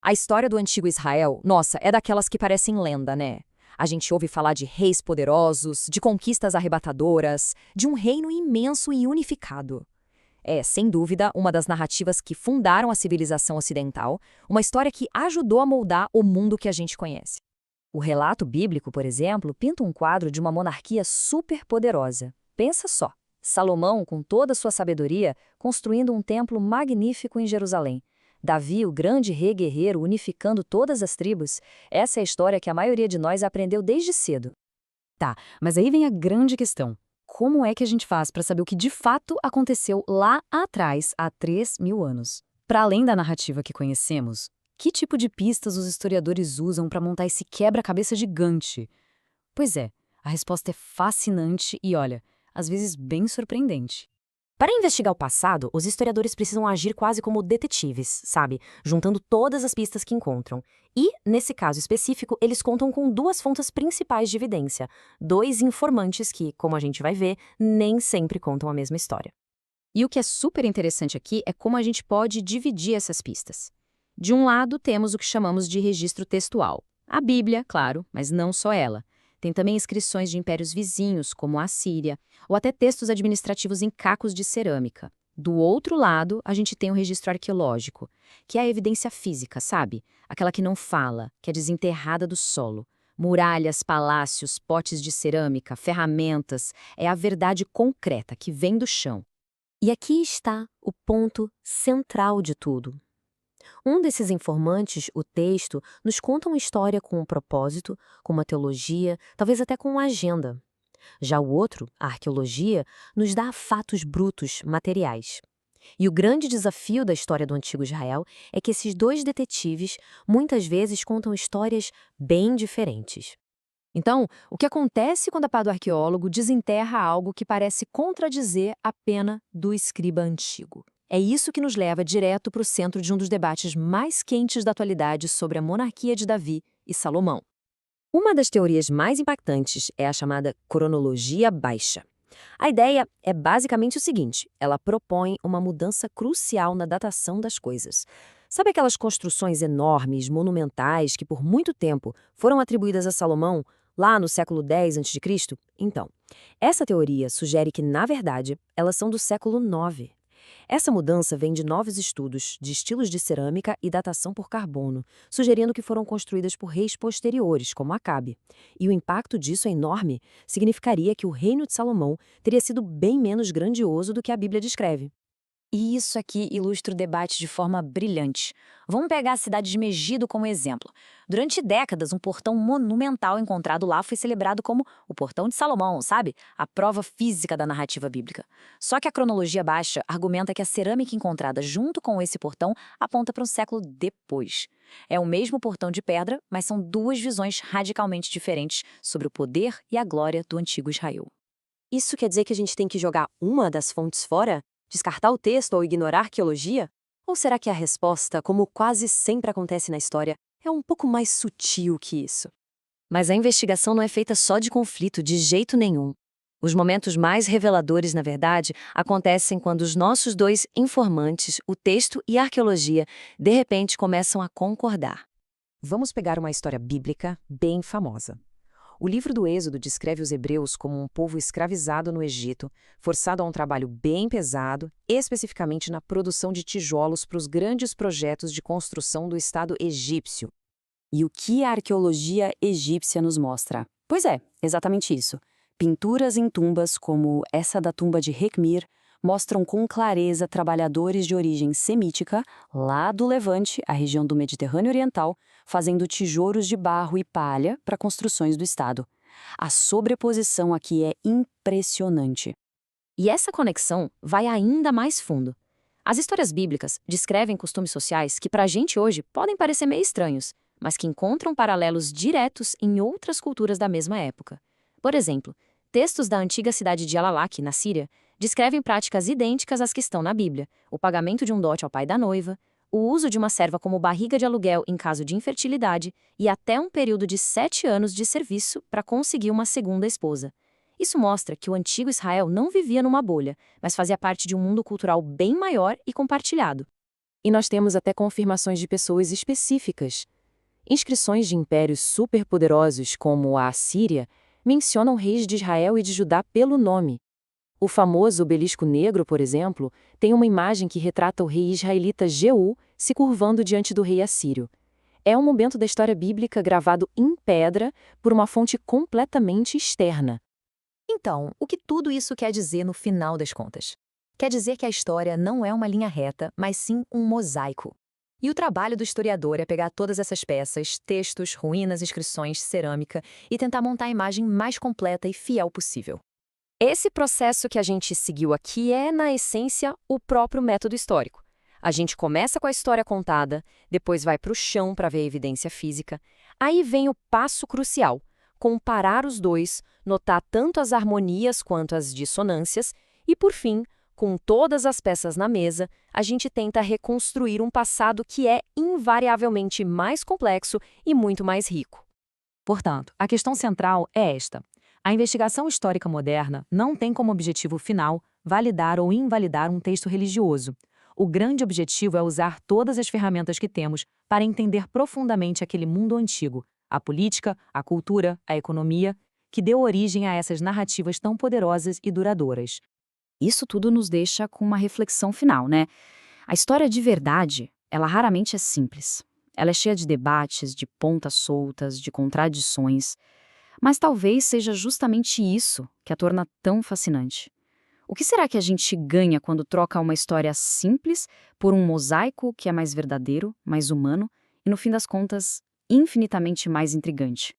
A história do antigo Israel, nossa, é daquelas que parecem lenda, né? A gente ouve falar de reis poderosos, de conquistas arrebatadoras, de um reino imenso e unificado. É, sem dúvida, uma das narrativas que fundaram a civilização ocidental, uma história que ajudou a moldar o mundo que a gente conhece. O relato bíblico, por exemplo, pinta um quadro de uma monarquia superpoderosa. Pensa só, Salomão, com toda a sua sabedoria, construindo um templo magnífico em Jerusalém. Davi, o grande rei guerreiro, unificando todas as tribos. Essa é a história que a maioria de nós aprendeu desde cedo. Tá, mas aí vem a grande questão. Como é que a gente faz para saber o que de fato aconteceu lá atrás, há 3.000 anos? Para além da narrativa que conhecemos, que tipo de pistas os historiadores usam para montar esse quebra-cabeça gigante? Pois é, a resposta é fascinante e, olha, às vezes bem surpreendente. Para investigar o passado, os historiadores precisam agir quase como detetives, sabe? Juntando todas as pistas que encontram. E, nesse caso específico, eles contam com duas fontes principais de evidência. Dois informantes que, como a gente vai ver, nem sempre contam a mesma história. E o que é super interessante aqui é como a gente pode dividir essas pistas. De um lado, temos o que chamamos de registro textual. A Bíblia, claro, mas não só ela. Tem também inscrições de impérios vizinhos, como a Assíria, ou até textos administrativos em cacos de cerâmica. Do outro lado, a gente tem o registro arqueológico, que é a evidência física, sabe? Aquela que não fala, que é desenterrada do solo. Muralhas, palácios, potes de cerâmica, ferramentas, é a verdade concreta que vem do chão. E aqui está o ponto central de tudo. Um desses informantes, o texto, nos conta uma história com um propósito, com uma teologia, talvez até com uma agenda. Já o outro, a arqueologia, nos dá fatos brutos, materiais. E o grande desafio da história do antigo Israel é que esses dois detetives muitas vezes contam histórias bem diferentes. Então, o que acontece quando a pá do arqueólogo desenterra algo que parece contradizer a pena do escriba antigo? É isso que nos leva direto para o centro de um dos debates mais quentes da atualidade sobre a monarquia de Davi e Salomão. Uma das teorias mais impactantes é a chamada cronologia baixa. A ideia é basicamente o seguinte: ela propõe uma mudança crucial na datação das coisas. Sabe aquelas construções enormes, monumentais, que por muito tempo foram atribuídas a Salomão, lá no século X a.C.? Então, essa teoria sugere que, na verdade, elas são do século IX. Essa mudança vem de novos estudos de estilos de cerâmica e datação por carbono, sugerindo que foram construídas por reis posteriores, como Acabe. E o impacto disso é enorme, significaria que o reino de Salomão teria sido bem menos grandioso do que a Bíblia descreve. E isso aqui ilustra o debate de forma brilhante. Vamos pegar a cidade de Megido como exemplo. Durante décadas, um portão monumental encontrado lá foi celebrado como o Portão de Salomão, sabe? A prova física da narrativa bíblica. Só que a cronologia baixa argumenta que a cerâmica encontrada junto com esse portão aponta para um século depois. É o mesmo portão de pedra, mas são duas visões radicalmente diferentes sobre o poder e a glória do antigo Israel. Isso quer dizer que a gente tem que jogar uma das fontes fora? Descartar o texto ou ignorar a arqueologia? Ou será que a resposta, como quase sempre acontece na história, é um pouco mais sutil que isso? Mas a investigação não é feita só de conflito, de jeito nenhum. Os momentos mais reveladores, na verdade, acontecem quando os nossos dois informantes, o texto e a arqueologia, de repente começam a concordar. Vamos pegar uma história bíblica bem famosa. O livro do Êxodo descreve os hebreus como um povo escravizado no Egito, forçado a um trabalho bem pesado, especificamente na produção de tijolos para os grandes projetos de construção do Estado egípcio. E o que a arqueologia egípcia nos mostra? Pois é, exatamente isso. Pinturas em tumbas, como essa da tumba de Rekhmir, mostram com clareza trabalhadores de origem semítica, lá do Levante, a região do Mediterrâneo Oriental, fazendo tijolos de barro e palha para construções do Estado. A sobreposição aqui é impressionante. E essa conexão vai ainda mais fundo. As histórias bíblicas descrevem costumes sociais que para a gente hoje podem parecer meio estranhos, mas que encontram paralelos diretos em outras culturas da mesma época. Por exemplo, textos da antiga cidade de Alalak, na Síria, descrevem práticas idênticas às que estão na Bíblia: o pagamento de um dote ao pai da noiva, o uso de uma serva como barriga de aluguel em caso de infertilidade e até um período de 7 anos de serviço para conseguir uma segunda esposa. Isso mostra que o antigo Israel não vivia numa bolha, mas fazia parte de um mundo cultural bem maior e compartilhado. E nós temos até confirmações de pessoas específicas. Inscrições de impérios superpoderosos, como a Assíria, mencionam reis de Israel e de Judá pelo nome. O famoso obelisco negro, por exemplo, tem uma imagem que retrata o rei israelita Jeú se curvando diante do rei assírio. É um momento da história bíblica gravado em pedra por uma fonte completamente externa. Então, o que tudo isso quer dizer no final das contas? Quer dizer que a história não é uma linha reta, mas sim um mosaico. E o trabalho do historiador é pegar todas essas peças, textos, ruínas, inscrições, cerâmica, e tentar montar a imagem mais completa e fiel possível. Esse processo que a gente seguiu aqui é, na essência, o próprio método histórico. A gente começa com a história contada, depois vai para o chão para ver a evidência física. Aí vem o passo crucial: comparar os dois, notar tanto as harmonias quanto as dissonâncias, e, por fim, com todas as peças na mesa, a gente tenta reconstruir um passado que é invariavelmente mais complexo e muito mais rico. Portanto, a questão central é esta. A investigação histórica moderna não tem como objetivo final validar ou invalidar um texto religioso. O grande objetivo é usar todas as ferramentas que temos para entender profundamente aquele mundo antigo, a política, a cultura, a economia, que deu origem a essas narrativas tão poderosas e duradouras. Isso tudo nos deixa com uma reflexão final, né? A história de verdade, ela raramente é simples. Ela é cheia de debates, de pontas soltas, de contradições. Mas talvez seja justamente isso que a torna tão fascinante. O que será que a gente ganha quando troca uma história simples por um mosaico que é mais verdadeiro, mais humano e, no fim das contas, infinitamente mais intrigante?